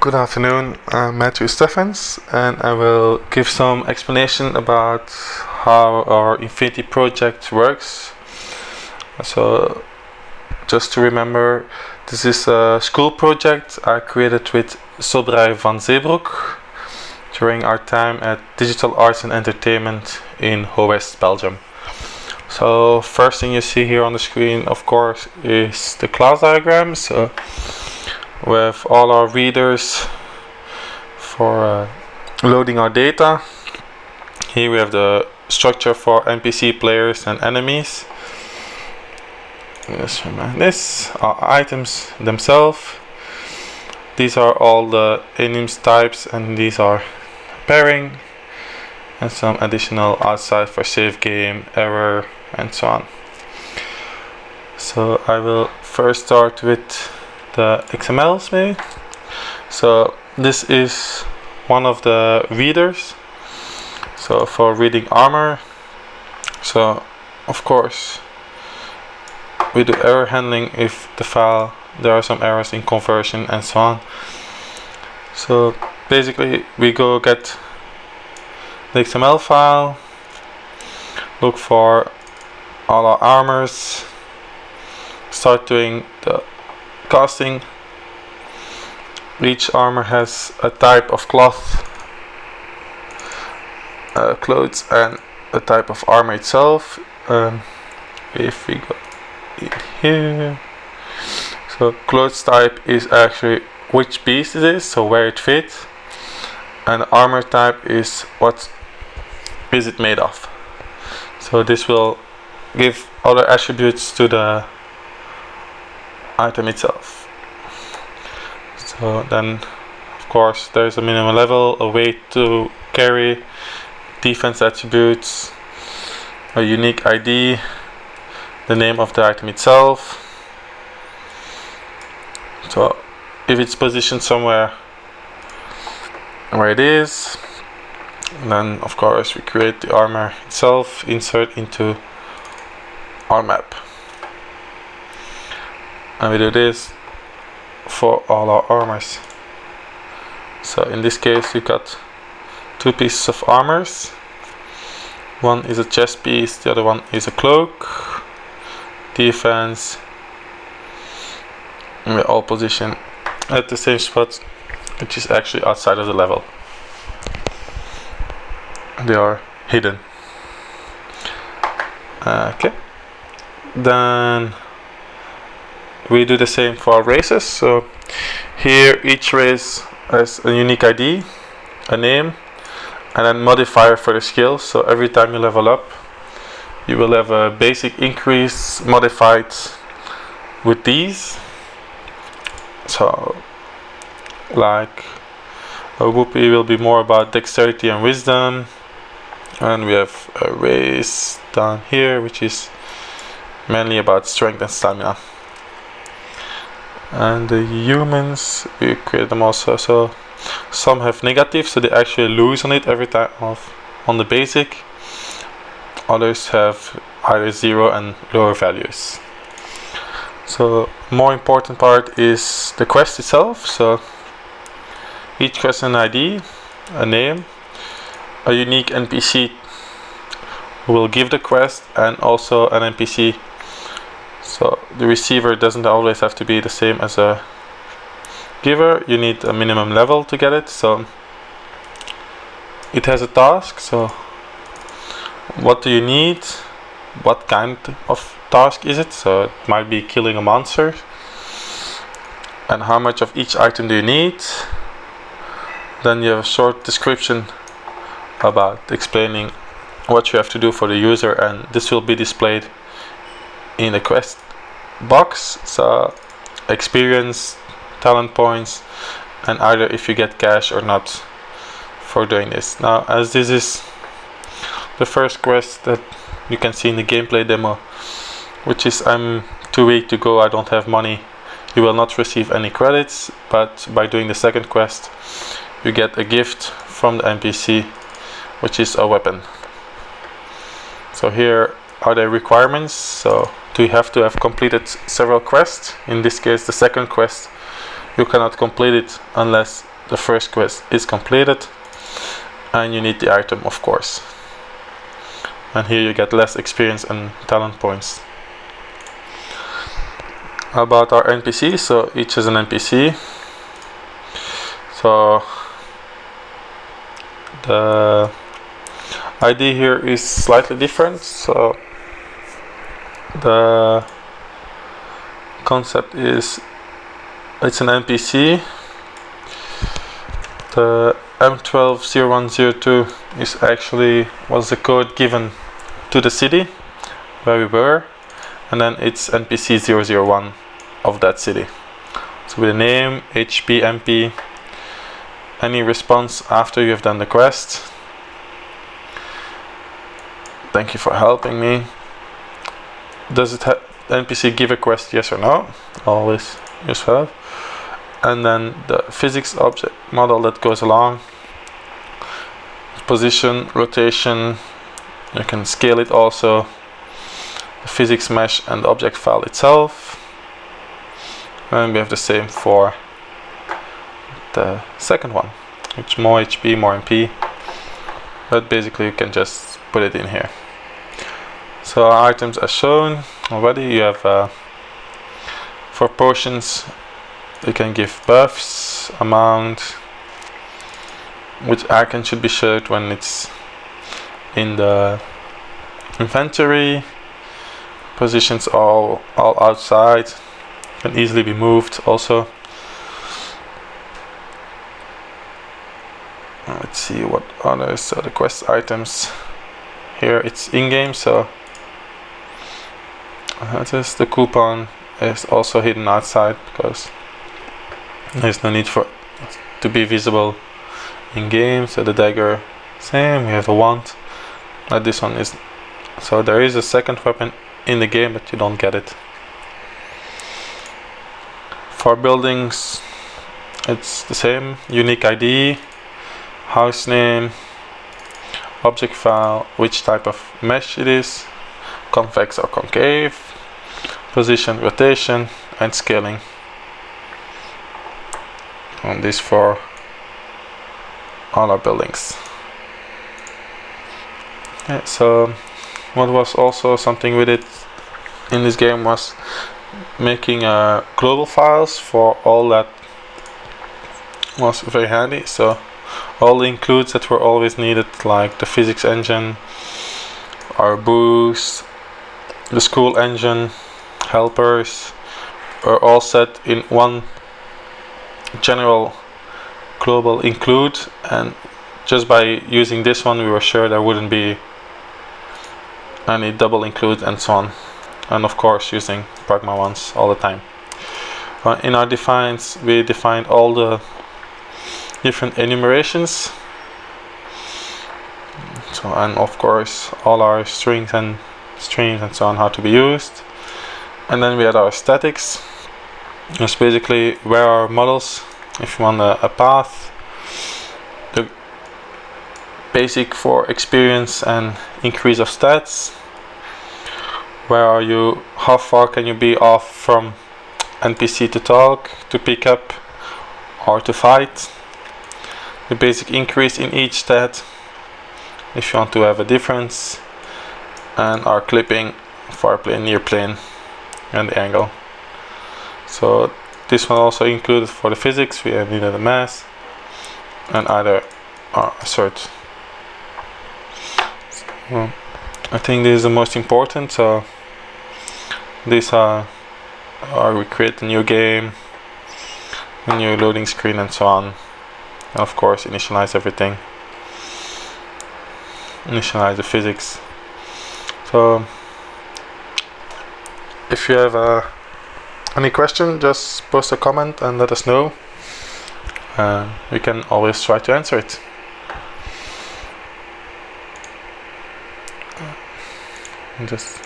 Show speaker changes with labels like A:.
A: Good afternoon, I'm Matthieu Steffens, and I will give some explanation about how our Infinity project works. So, just to remember, this is a school project I created with Sobraj van Zeebroeck during our time at Digital Arts and Entertainment in West Belgium. So, first thing you see here on the screen, of course, is the class diagram. So, with all our readers for loading our data. Here we have the structure for NPC players and enemies. Just remember this, our items themselves. These are all the enemies types, and these are pairing, and some additional outside for save game, error, and so on. So I will first start with the XMLs maybe. So this is one of the readers, so for reading armor. So of course we do error handling if the file there are some errors in conversion and so on. So basically we go get the XML file, look for all our armors, start doing the casting. Each armor has a type of cloth, clothes, and a type of armor itself. If we go in here, so clothes type is actually which piece it is, so where it fits, and armor type is what is it made of. So this will give other attributes to the item itself. So then of course there's a minimum level, a weight to carry, defense attributes, a unique ID, the name of the item itself. So if it's positioned somewhere where it is, then of course we create the armor itself, insert into our map. And we do this for all our armors. So in this case we got two pieces of armors. One is a chest piece, the other one is a cloak, defense, and we're all positioned at the same spot, which is actually outside of the level. They are hidden. Okay, then we do the same for our races. So here each race has a unique ID, a name, and a modifier for the skill. So every time you level up, you will have a basic increase modified with these. So like a whoopee will be more about dexterity and wisdom, and we have a race down here which is mainly about strength and stamina. And the humans, we create them also. So some have negative, so they actually lose on it every time on the basic. Others have either 0 and lower values. So more important part is the quest itself. So each quest has an ID, a name, a unique NPC who will give the quest, and also an NPC. So the receiver doesn't always have to be the same as a giver. You need a minimum level to get it. So it has a task. So what do you need? What kind of task is it? So it might be killing a monster. And how much of each item do you need? Then you have a short description about explaining what you have to do for the user, and this will be displayed in the quest box. So experience, talent points, and either if you get cash or not for doing this. Now, as this is the first quest that you can see in the gameplay demo, which is I'm too weak to go, I don't have money, you will not receive any credits. But by doing the second quest, you get a gift from the NPC, which is a weapon. So here are the requirements. So do you have to have completed several quests? In this case the second quest, you cannot complete it unless the first quest is completed, and you need the item, of course. And here you get less experience and talent points. About our NPC, so each is an NPC. So the ID here is slightly different. So the concept is it's an NPC. The M120102 is actually was the code given to the city where we were, and then it's NPC 001 of that city. So with a name, HP, MP, any response after you have done the quest. Thank you for helping me. Does it NPC give a quest, yes or no? Always yes or no. And then the physics object model that goes along. Position, rotation, you can scale it also. The physics mesh and the object file itself. And we have the same for the second one, which more HP, more MP. But basically you can just put it in here. So our items are shown already. You have for potions, you can give buffs, amount, which icon should be showed when it's in the inventory. Positions all outside, can easily be moved also. Let's see what others. So the quest items here, it's in-game, so that is the coupon is also hidden outside because there's no need for it to be visible in game. So the dagger, same. We have the wand. This one is. So there is a second weapon in the game, but you don't get it. For buildings, it's the same. Unique ID, house name, object file, which type of mesh it is, convex or concave, position, rotation, and scaling. And this for all our buildings. Yeah, so what was also something with it in this game was making global files for all that was very handy. So all the includes that were always needed, like the physics engine, our boost, the school engine, helpers, are all set in one general global include, and just by using this one we were sure there wouldn't be any double include and so on, and of course using pragma ones all the time. In our defines we defined all the different enumerations, so, and of course all our strings and streams and so on how to be used. And then we had our statics. It's basically where our models, if you want a path, the basic for experience and increase of stats. Where are you, how far can you be off from NPC to talk, to pick up, or to fight. The basic increase in each stat, if you want to have a difference. And our clipping, far plane, near plane, and the angle. So this one also included for the physics. We needed a mass and either assert. So, I think this is the most important. So these are we create a new game, a new loading screen and so on, and of course initialize everything, initialize the physics. So if you have any question, just post a comment and let us know. We can always try to answer it. Just